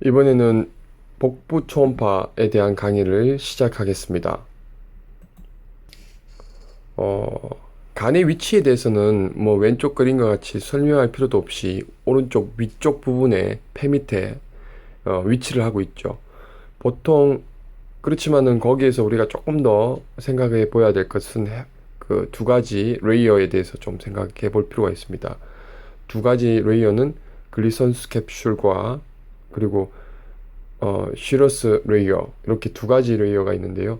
이번에는 복부 초음파에 대한 강의를 시작하겠습니다. 간의 위치에 대해서는 왼쪽 그림과 같이 설명할 필요도 없이 오른쪽 위쪽 부분에 폐 밑에 위치를 하고 있죠. 보통 그렇지만은 거기에서 우리가 조금 더 생각해 보아야 될 것은 그 두 가지 레이어에 대해서 좀 생각해 볼 필요가 있습니다. 두 가지 레이어는 글리선스 캡슐과 그리고 시러스 레이어, 이렇게 두 가지 레이어가 있는데요.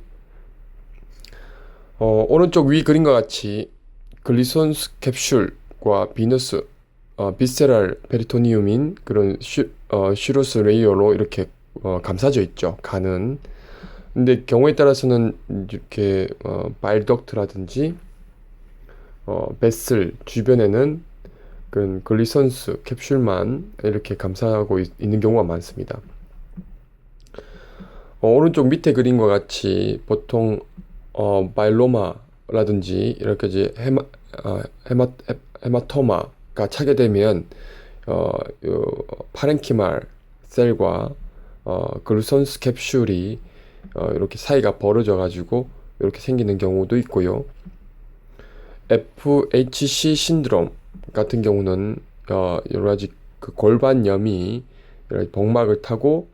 오른쪽 위 그림과 같이 글리선스 캡슐과 비너스, 비세랄 페리토니움인 그런 시러스 레이어로 이렇게 감싸져 있죠. 간은. 근데 경우에 따라서는 이렇게 바일덕트라든지 베슬 주변에는 그런 글리선스 캡슐만 이렇게 감싸고 있는 경우가 많습니다. 오른쪽 밑에 그림과 같이 보통 마일로마라든지 이렇게 이제 헤마토마가 차게 되면 요 파렌키말 셀과 글루선스 캡슐이 이렇게 사이가 벌어져 가지고 이렇게 생기는 경우도 있고요. FHC 신드롬 같은 경우는 여러 가지 그 골반염이 이렇게 복막을 타고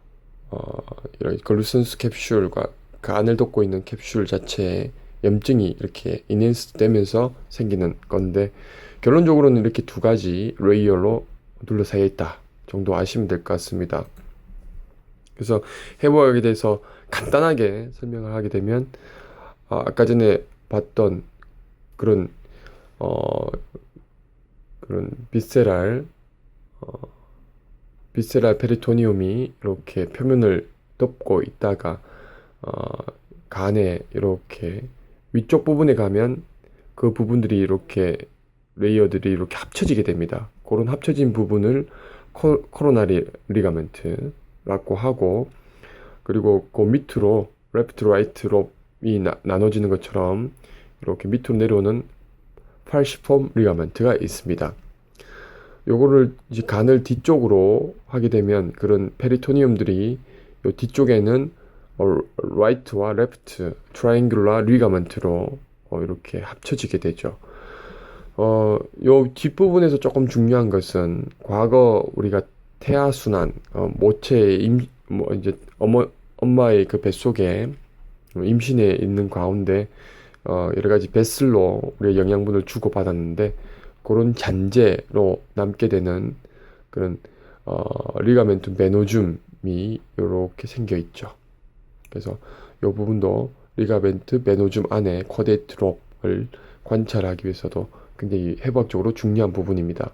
이런 글루선스 캡슐과 그 안을 덮고 있는 캡슐 자체에 염증이 이렇게 인핸스 되면서 생기는 건데, 결론적으로는 이렇게 두 가지 레이어로 둘러싸여 있다 정도 아시면 될 것 같습니다. 그래서 해부학에 대해서 간단하게 설명을 하게 되면 아까 전에 봤던 그런 어, 그런 비세랄 페리토니움이 이렇게 표면을 덮고 있다가 간에 이렇게 위쪽 부분에 가면 그 부분들이 이렇게 레이어들이 이렇게 합쳐지게 됩니다. 그런 합쳐진 부분을 코로나리 리가멘트라고 하고, 그리고 그 밑으로 레프트 라이트 롭이 나눠지는 것처럼 이렇게 밑으로 내려오는 팔시폼 리가멘트가 있습니다. 요거를 이제 간을 뒤쪽으로 하게 되면 그런 페리토니움들이 요 뒤쪽에는 라이트와 레프트 트라이앵귤러 리가먼트로 이렇게 합쳐지게 되죠. 요 뒷부분에서 조금 중요한 것은 과거 우리가 태아순환, 모체의 이제 엄마의 그 뱃속에 임신해 있는 가운데 여러 가지 뱃슬로 우리가 영양분을 주고받았는데, 그런 잔재로 남게 되는 그런 리가멘tum 베노줌이 이렇게 생겨 있죠. 그래서 이 부분도 리가멘트 베노줌 안에 쿼데이트 롭을 관찰하기 위해서도 굉장히 해부학적으로 중요한 부분입니다.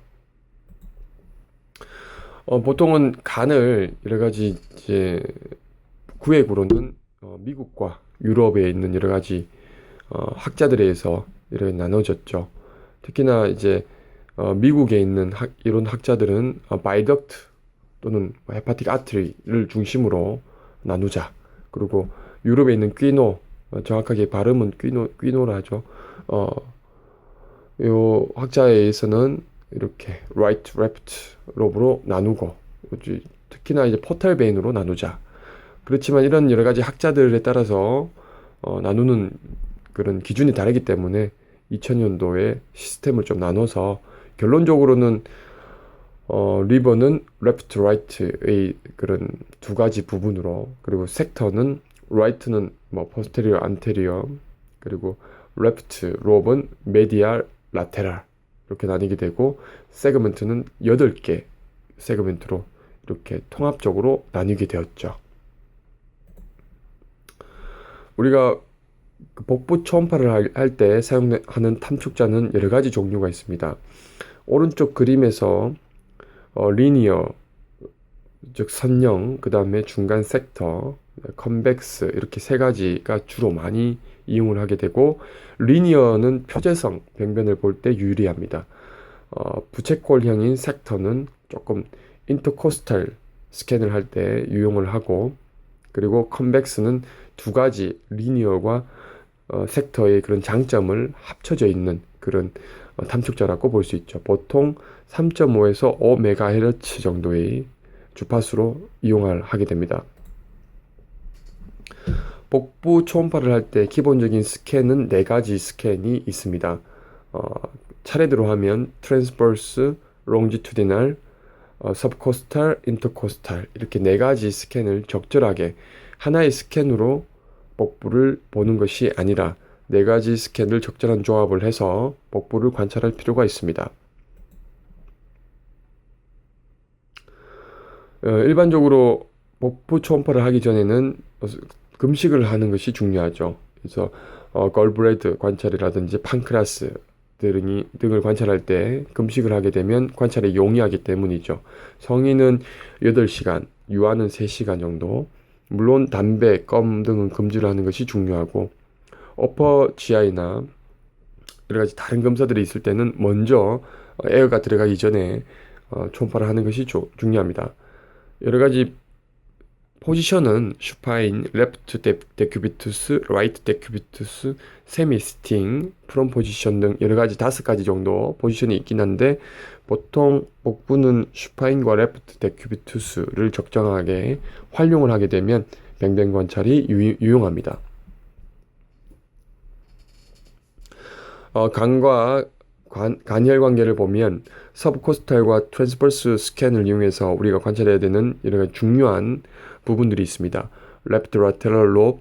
보통은 간을 여러 가지 이제 구획으로는 미국과 유럽에 있는 여러 가지 학자들에 의해서 이렇게 나눠졌죠. 특히나 이제 미국에 있는 이론 학자들은 바이덕트 또는 헤파틱 아트리를 중심으로 나누자. 그리고 유럽에 있는 퀴노, 정확하게 발음은 퀴노라 하죠. 요 학자에 의해서는 이렇게 라이트 레프트 롭으로 나누고, 특히나 이제 포탈 베인으로 나누자. 그렇지만 이런 여러 가지 학자들에 따라서 나누는 그런 기준이 다르기 때문에 2000년도에 시스템을 좀 나눠서 결론적으로는 리버는 레프트 라이트의 그런 두 가지 부분으로, 그리고 섹터는 라이트는 포스테리어 안테리어, 그리고 레프트 롭은 메디알 라테랄 이렇게 나뉘게 되고, 세그먼트는 8개 세그먼트로 이렇게 통합적으로 나뉘게 되었죠. 우리가 그 복부 초음파를 할 때 사용하는 탐축자는 여러 가지 종류가 있습니다. 오른쪽 그림에서 리니어, 즉 선형, 그 다음에 중간 섹터, 컨벡스, 이렇게 세 가지가 주로 많이 이용을 하게 되고, 리니어는 표재성 병변을 볼 때 유리합니다. 부채꼴형인 섹터는 조금 인터코스탈 스캔을 할 때 유용을 하고, 그리고 컨벡스는 두 가지 리니어과 섹터의 그런 장점을 합쳐져 있는 그런 탐축자라고 볼 수 있죠. 보통 3.5에서 5MHz 정도의 주파수로 하게 됩니다. 복부 초음파를 할 때 기본적인 스캔은 4가지 스캔이 있습니다. 차례대로 하면 트랜스버스, 롱지투디널, 서브코스탈, 인터코스탈 이렇게 4가지 스캔을 적절하게 하나의 스캔으로 복부를 보는 것이 아니라 4가지 스캔을 적절한 조합을 해서 복부를 관찰할 필요가 있습니다. 일반적으로 복부 초음파를 하기 전에는 금식을 하는 것이 중요하죠. 그래서 걸브레드 관찰이라든지 판크라스 등을 관찰할 때 금식을 하게 되면 관찰에 용이하기 때문이죠. 성인은 8시간, 유아는 3시간 정도. 물론 담배, 껌 등은 금지를 하는 것이 중요하고 어퍼 GI나 여러 가지 다른 검사들이 있을 때는 먼저 에어가 들어가기 전에 초음파를 하는 것이 중요합니다. 여러 가지 포지션은 슈파인, 레프트 데큐비투스, 라이트 데큐비투스, 세미스팅, 프론 포지션 등 여러 가지 5가지 정도 포지션이 있긴 한데 보통 복부는 슈파인과 레프트 데큐비투스를 적정하게 활용을 하게 되면 뱅뱅 관찰이 유용합니다. 간과 간혈 관계를 보면 서브코스탈과 트랜스버스 스캔을 이용해서 우리가 관찰해야 되는 여러 가지 중요한 부분들이 있습니다. 레프트 라테럴 로브,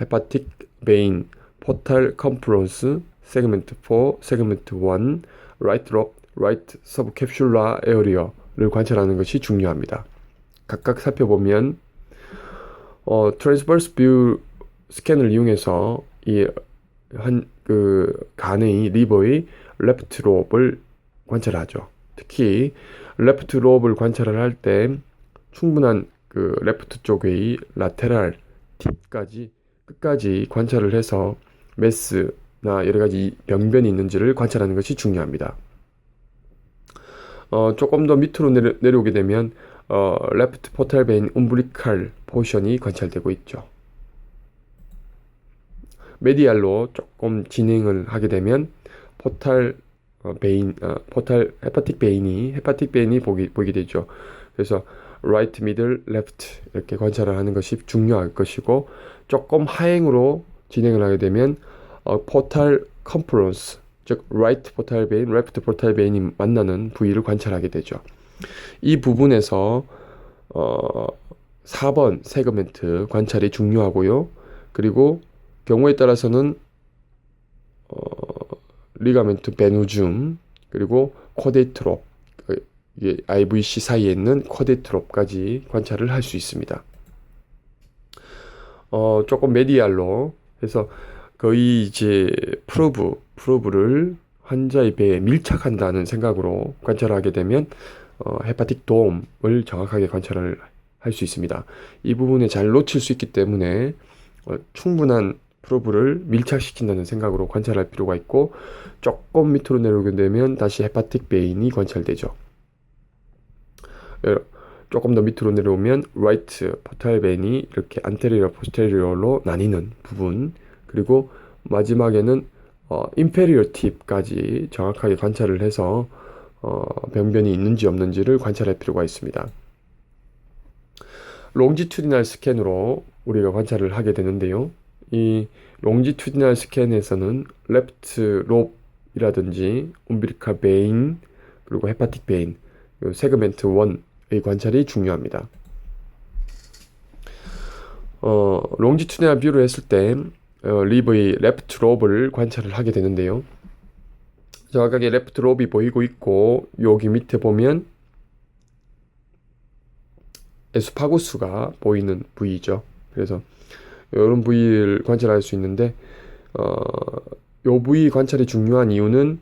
헤파틱 베인, 포탈 컴프런스, 세그멘트 4, 세그멘트 1, 라이트 로브, 라이트 서브캡슐라 에어리어를 관찰하는 것이 중요합니다. 각각 살펴보면 트랜스버스 뷰 스캔을 이용해서 간의 리버의 레프트 로브를 관찰하죠. 특히 레프트 로브를 관찰을 할 때 충분한 레프트 쪽의 라테랄 팁까지 끝까지 관찰을 해서 메스나 여러 가지 병변이 있는지를 관찰하는 것이 중요합니다. 조금 더 밑으로 내려오게 되면 레프트 포탈 베인 움브리칼 포션이 관찰되고 있죠. 메디알로 조금 진행을 하게 되면 포탈 헤파틱 베인이 보이게 되죠. 그래서 right, middle, left 이렇게 관찰을 하는 것이 중요할 것이고 조금 하행으로 진행을 하게 되면 포탈 컴프런스 즉 right 포탈 베인, left 포탈 베인이 만나는 부위를 관찰하게 되죠. 이 부분에서 4번 세그멘트 관찰이 중요하고요. 그리고 경우에 따라서는 리가멘트 베누줌 그리고 쿼데이트롭 이게 IVC 사이에 있는 쿼데이트롭까지 관찰을 할 수 있습니다. 조금 메디알로 해서 거의 이제 프로브를 환자의 배에 밀착한다는 생각으로 관찰하게 되면 헤파틱 돔을 정확하게 관찰을 할 수 있습니다. 이 부분에 잘 놓칠 수 있기 때문에 충분한 프로브를 밀착시킨다는 생각으로 관찰할 필요가 있고 조금 밑으로 내려오게 되면 다시 헤파틱 베인이 관찰되죠. 조금 더 밑으로 내려오면 라이트 포탈 베인이 이렇게 안테리어 포스테리어로 나뉘는 부분 그리고 마지막에는 인페리어 팁까지 정확하게 관찰을 해서 병변이 있는지 없는지를 관찰할 필요가 있습니다. 롱지투디널 스캔으로 우리가 관찰을 하게 되는데요. 이 롱지투디널 스캔에서는 레프트 롭이라든지 움비리칼 베인 그리고 헤파틱 베인 세그멘트 1의 관찰이 중요합니다. 롱지투디널 뷰를 했을 때 리버의 레프트 롭을 관찰을 하게 되는데요. 정확하게 레프트 롭이 보이고 있고 여기 밑에 보면 에스파구스가 보이는 부위죠. 그래서 이런 부위를 관찰할 수 있는데 이 부위 관찰이 중요한 이유는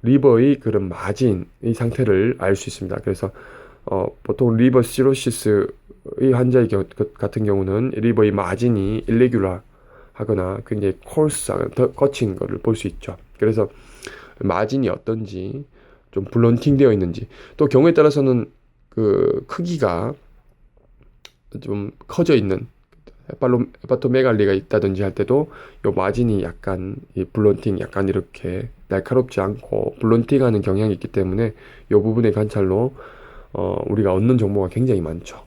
리버의 그런 마진의 상태를 알 수 있습니다. 그래서 보통 리버 시로시스의 환자의 같은 경우는 리버의 마진이 일레귤라 하거나 굉장히 콜스하거나 더 거친 것을 볼 수 있죠. 그래서 마진이 어떤지 좀 블런팅 되어 있는지 또 경우에 따라서는 그 크기가 좀 커져 있는 헤파토메갈리가 있다든지 할 때도 요 마진이 약간 이 블런팅 약간 이렇게 날카롭지 않고 블런팅하는 경향이 있기 때문에 요 부분의 관찰로 우리가 얻는 정보가 굉장히 많죠.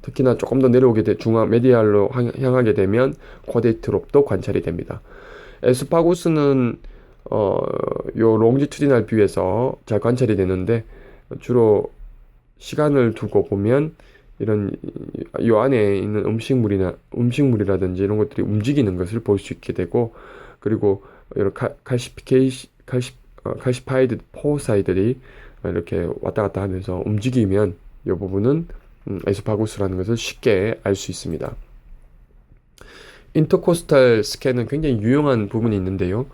특히나 조금 더 내려오게 중앙 메디알로 향하게 되면 쿼데이트롭도 관찰이 됩니다. 에스파구스는 요 롱지튜디널 뷰에서 잘 관찰이 되는데 주로 시간을 두고 보면 이런 요 안에 있는 음식물이라든지 이런 것들이 움직이는 것을 볼 수 있게 되고, 그리고 이런 칼시파이드 포사이들이 이렇게 왔다 갔다 하면서 움직이면 이 부분은 에스파구스라는 것을 쉽게 알 수 있습니다. 인터코스탈 스캔은 굉장히 유용한 부분이 있는데요.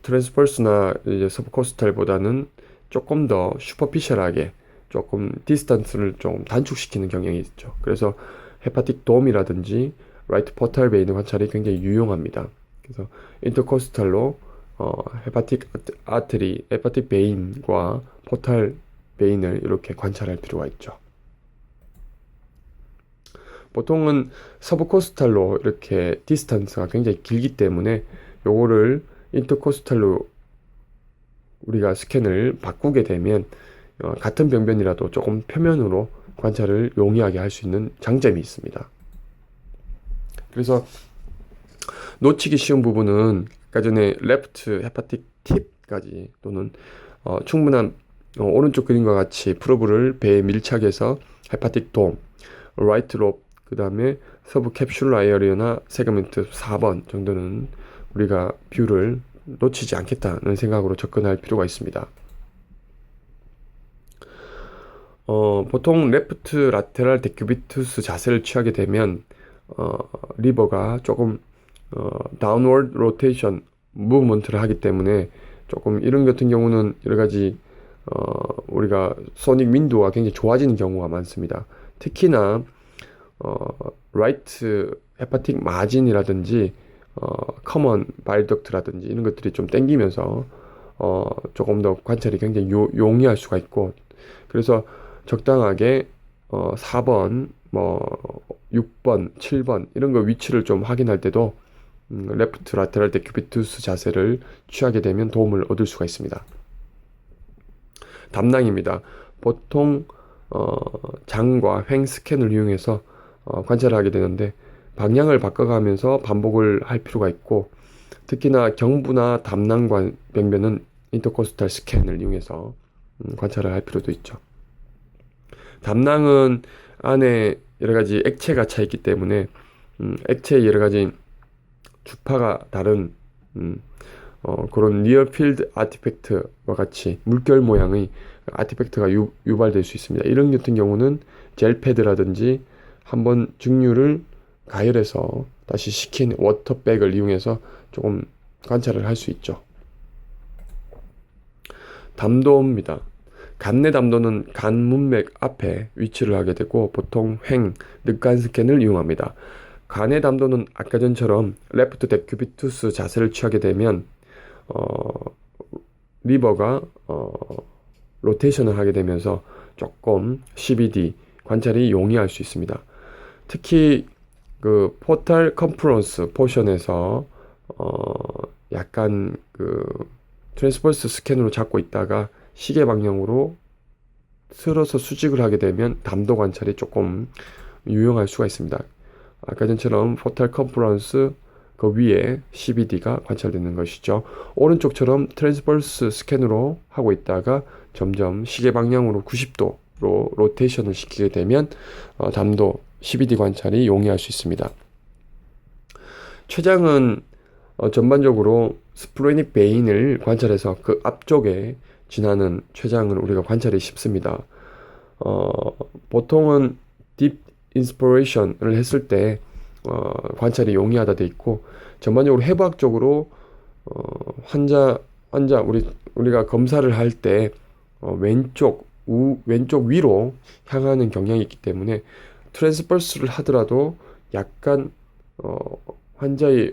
트랜스퍼스나 이제 서브코스탈보다는 조금 더 슈퍼피셜하게 조금 디스턴스를 좀 단축시키는 경향이 있죠. 그래서 헤파틱 돔이라든지 라이트 포탈 베인 관찰이 굉장히 유용합니다. 그래서 인터코스탈로 헤파틱 아트리, 헤파틱 베인과 포탈 베인을 이렇게 관찰할 필요가 있죠. 보통은 서브코스탈로 이렇게 디스턴스가 굉장히 길기 때문에 요거를 인터코스탈로 우리가 스캔을 바꾸게 되면 같은 병변이라도 조금 표면으로 관찰을 용이하게 할 수 있는 장점이 있습니다. 그래서 놓치기 쉬운 부분은 아까 전에 레프트 헤파틱 팁까지 또는 충분한 오른쪽 그림과 같이 프로브를 배에 밀착해서 헤파틱 돔, 라이트 롭, 그 다음에 서브 캡슐라 에어리어나 세그멘트 4번 정도는 우리가 뷰를 놓치지 않겠다는 생각으로 접근할 필요가 있습니다. 보통 레프트 라테랄 데큐비투스 자세를 취하게 되면 리버가 조금 다운워드 로테이션 무브먼트를 하기 때문에 조금 이런 같은 경우는 여러 가지 우리가 소닉 윈도우가 굉장히 좋아지는 경우가 많습니다. 특히나 라이트 헤파틱 마진이라든지 커먼 바일덕트라든지 이런 것들이 좀 땡기면서 조금 더 관찰이 굉장히 용이할 수가 있고, 그래서 적당하게 4번, 뭐 6번, 7번 이런 거 위치를 좀 확인할 때도 레프트 라테랄 데큐비투스 자세를 취하게 되면 도움을 얻을 수가 있습니다. 담낭입니다. 보통 장과 횡 스캔을 이용해서 관찰을 하게 되는데 방향을 바꿔가면서 반복을 할 필요가 있고, 특히나 경부나 담낭관 병변은 인터코스탈 스캔을 이용해서 관찰을 할 필요도 있죠. 담낭은 안에 여러 가지 액체가 차 있기 때문에 액체의 여러 가지 주파가 다른 그런 니어필드 아티팩트와 같이 물결 모양의 아티팩트가 유발될 수 있습니다. 이런 같은 경우는 젤패드라든지 한번 증류를 가열해서 다시 식힌 워터백을 이용해서 조금 관찰을 할 수 있죠. 담도입니다. 간내 담도는 간 문맥 앞에 위치를 하게 되고 보통 횡, 늑간 스캔을 이용합니다. 간의 담도는 아까 전처럼 레프트 데큐비투스 자세를 취하게 되면 리버가 로테이션을 하게 되면서 조금 CBD 관찰이 용이할 수 있습니다. 특히 그 포탈 컨퍼런스 포션에서 약간 그 트랜스버스 스캔으로 잡고 있다가 시계 방향으로 틀어서 수직을 하게 되면 담도 관찰이 조금 유용할 수가 있습니다. 아까 전처럼 포탈 컨퍼런스 그 위에 CBD가 관찰되는 것이죠. 오른쪽처럼 트랜스버스 스캔으로 하고 있다가 점점 시계 방향으로 90도로 로테이션을 시키게 되면 담도 CBD 관찰이 용이할 수 있습니다. 췌장은 전반적으로 스플레닉 베인을 관찰해서 그 앞쪽에 지나는 췌장을 우리가 관찰이 쉽습니다. 보통은 딥 인스피레이션을 했을 때 관찰이 용이하다 돼 있고, 전반적으로 해부학적으로 환자 우리가 검사를 할 때 왼쪽 위로 향하는 경향이 있기 때문에 트랜스버스를 하더라도 약간 환자의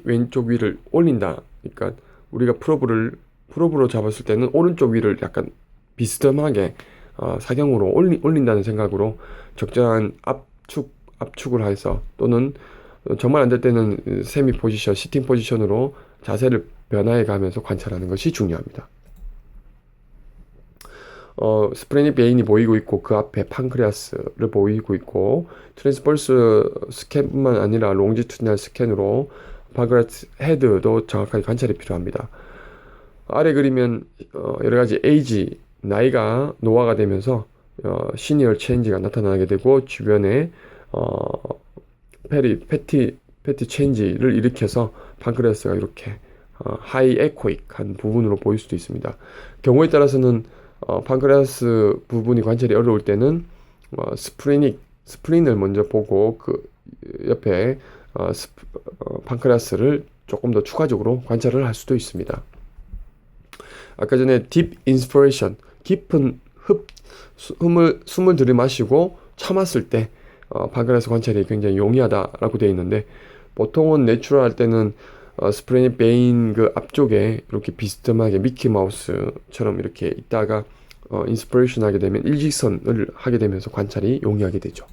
왼쪽 위를 올린다. 그러니까 우리가 프로브로 잡았을 때는 오른쪽 위를 약간 비스듬하게 사경으로 올린다는 생각으로 적절한 압축을 해서, 또는 정말 안 될 때는 세미 포지션, 시팅 포지션으로 자세를 변화해 가면서 관찰하는 것이 중요합니다. 스프레닉 베인이 보이고 있고 그 앞에 판크레아스를 보이고 있고 트랜스버스 스캔뿐만 아니라 롱지투디널 스캔으로 판크레아스 헤드도 정확하게 관찰이 필요합니다. 아래 그리면 여러 가지 에이지 나이가 노화가 되면서 시니얼 체인지가 나타나게 되고 주변에 패티 체인지를 일으켜서 판크레아스가 이렇게 하이 에코익한 부분으로 보일 수도 있습니다. 경우에 따라서는 판크레아스 부분이 관찰이 어려울 때는 스프린을 먼저 보고 그 옆에 판크레아스를 조금 더 추가적으로 관찰을 할 수도 있습니다. 아까 전에 딥 인스피레이션, 깊은 숨을 들이마시고 참았을 때 판크레아스 관찰이 굉장히 용이하다라고 되어 있는데 보통은 내추럴 할 때는 스프레닉 베인 그 앞쪽에 이렇게 비스듬하게 미키마우스처럼 이렇게 있다가 인스피레이션 하게 되면 일직선을 하게 되면서 관찰이 용이하게 되죠.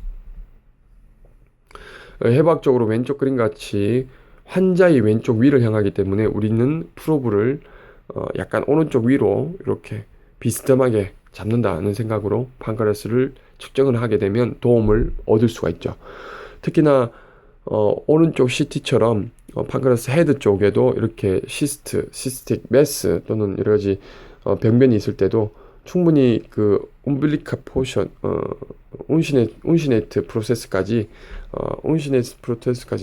해부학적으로 왼쪽 그림 같이 환자의 왼쪽 위를 향하기 때문에 우리는 프로브를 약간 오른쪽 위로 이렇게 비스듬하게 잡는다는 생각으로 판크레아스를 측정을 하게 되면 도움을 얻을 수가 있죠. 특히나 오른쪽 CT처럼 판크레아스 헤드 쪽에도 이렇게 시스틱 매스 또는 여러 가지 병변이 있을 때도 충분히 그 umbilical portion, 운시네이트 프로세스까지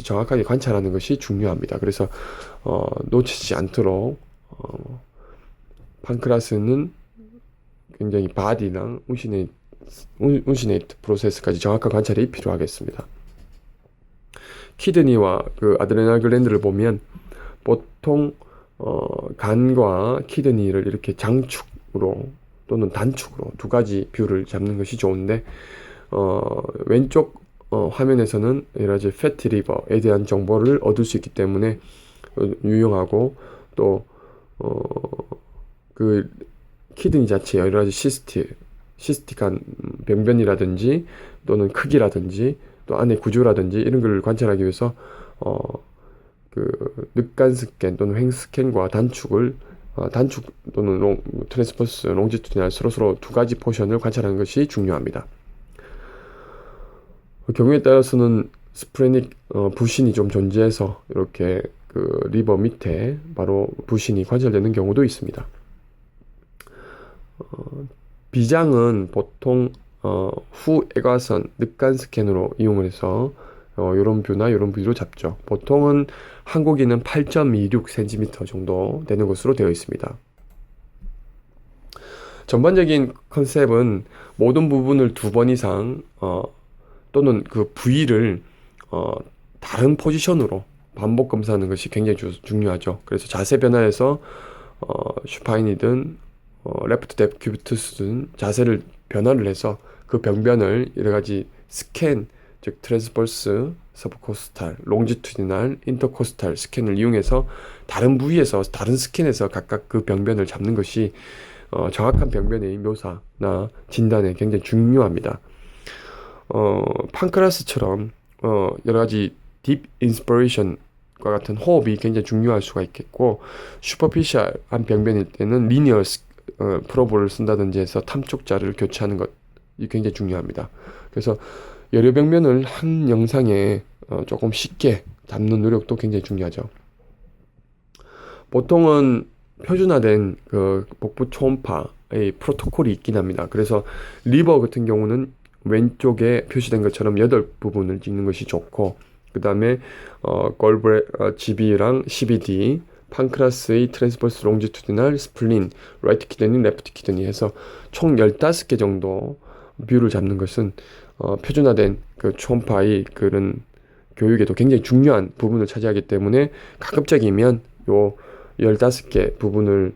정확하게 관찰하는 것이 중요합니다. 그래서 놓치지 않도록 판크레아스는 굉장히 바디랑 운시네이트 프로세스까지 정확한 관찰이 필요하겠습니다. 키드니와 그 아드레날 글랜드를 보면 보통 간과 키드니를 이렇게 장축으로 또는 단축으로 두 가지 뷰를 잡는 것이 좋은데 왼쪽 화면에서는 여러 가지 패티 리버에 대한 정보를 얻을 수 있기 때문에 유용하고 또 그 키드니 자체 여러 가지 시스틱한 병변이라든지 또는 크기라든지 또 안의 구조라든지 이런 걸 관찰하기 위해서 그 늑간 스캔 또는 횡 스캔과 단축 또는 트랜스퍼스 롱지투디널 서로 두 가지 포션을 관찰하는 것이 중요합니다. 경우에 따라서는 스프레닉 부신이 좀 존재해서 이렇게 그 리버 밑에 바로 부신이 관찰되는 경우도 있습니다. 비장은 보통 후 애과선 늑간 스캔으로 이용을 해서 요런 뷰나 요런 뷰로 잡죠. 보통은 한국인은 8.26cm 정도 되는 것으로 되어 있습니다. 전반적인 컨셉은 모든 부분을 2번 이상 또는 그 부위를 다른 포지션으로 반복 검사하는 것이 굉장히 중요하죠. 그래서 자세 변화에서 슈파인이든 레프트 뎁 큐비투스든 자세를 변화를 해서 그 병변을 여러 가지 스캔, 즉 트랜스버스, 서브코스탈, 롱지투디널, 인터코스탈 스캔을 이용해서 다른 부위에서 다른 스캔에서 각각 그 병변을 잡는 것이 정확한 병변의 묘사나 진단에 굉장히 중요합니다. 판크레아스처럼 여러 가지 딥 인스피레이션과 같은 호흡이 굉장히 중요할 수가 있겠고 슈퍼피셜한 병변일 때는 리니어 프로브를 쓴다든지 해서 탐촉자를 교체하는 것이 굉장히 중요합니다. 그래서 여러 병변을 한 영상에 조금 쉽게 담는 노력도 굉장히 중요하죠. 보통은 표준화된 그 복부 초음파의 프로토콜이 있긴 합니다. 그래서 리버 같은 경우는 왼쪽에 표시된 것처럼 8부분을 찍는 것이 좋고 그 다음에 GB랑 CBD, 판크레아스의 트랜스버스 롱지투디널, 스플린, 라이트 키드니, 레프트 키드니 해서 총 15개 정도 뷰를 잡는 것은 표준화된 그 초음파의 그런 교육에도 굉장히 중요한 부분을 차지하기 때문에 가급적이면 요 15개 부분을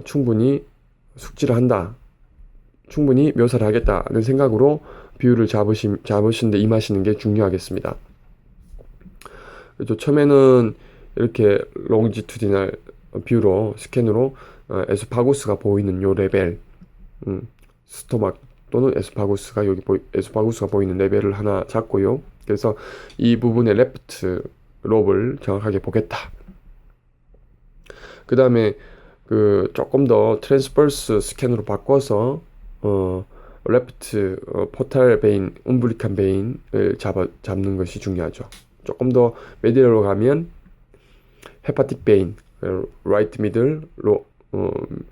충분히 숙지를 한다. 충분히 묘사를 하겠다는 생각으로 뷰를 잡으시는데 임하시는 게 중요하겠습니다. 그래서 처음에는 이렇게 롱지투디널 뷰로 스캔으로 에소파구스가 보이는 요 레벨, 스토막 또는 에소파구스가 보이는 레벨을 하나 잡고요. 그래서 이 부분의 레프트 롭을 정확하게 보겠다. 그 다음에 그 조금 더 트랜스버스 스캔으로 바꿔서 레프트 포탈 베인, 움브리칸 베인을 잡는 것이 중요하죠. 조금 더 메디얼로 가면 헤파틱 베인, 라이트 미들,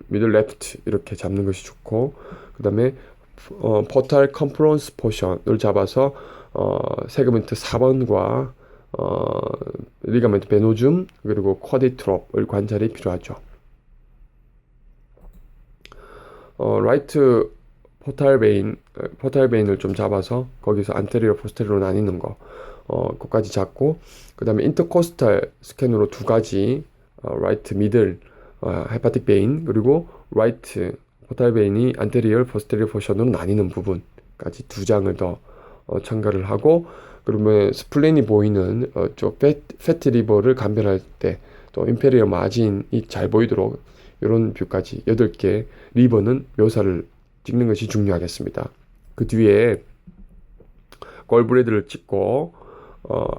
미들 레프트 이렇게 잡는 것이 좋고, 그 다음에 포탈 컨퍼런스 포션을 잡아서 세그멘트 4번과 리가멘트 베노줌 그리고 쿼디트롭을 관찰이 필요하죠. 라이트 포탈 베인을 좀 잡아서 거기서 안테리어 포스테리로 나뉘는 거, 그까지 잡고, 그 다음에 인터코스탈 스캔으로 두 가지, 라이트 미들, 헤파틱 베인, 그리고 라이트 포탈 베인이 안테리어 포스테리어 포션으로 나뉘는 부분까지 두 장을 더 첨가를 하고, 그러면 스플린이 보이는 패트 리버를 감별할 때 또 인페리어 마진이 잘 보이도록 이런 뷰까지 8개 리버는 묘사를 찍는 것이 중요하겠습니다. 그 뒤에 걸브레드를 찍고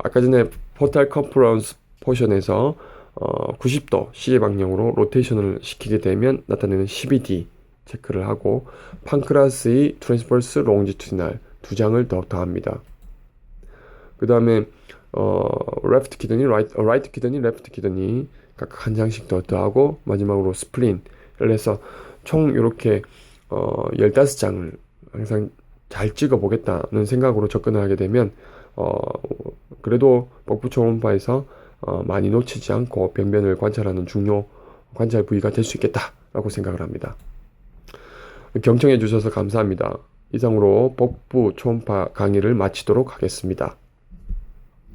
아까 전에 포탈 컨퍼런스 포션에서 90도 시계 방향으로 로테이션을 시키게 되면 나타내는 12D 체크를 하고 판크라스의 트랜스버스 롱지투디널 두 장을 더 더합니다. 그 다음에 레프트 키드니, 라이트 키드니, 레프트 키드니 각각 한 장씩 더 더하고 마지막으로 스플린을 해서 총 이렇게 15장을 항상 잘 찍어 보겠다는 생각으로 접근을 하게 되면 그래도 복부 초음파에서 많이 놓치지 않고 병변을 관찰하는 중요 관찰 부위가 될 수 있겠다라고 생각을 합니다. 경청해 주셔서 감사합니다. 이상으로 복부 초음파 강의를 마치도록 하겠습니다.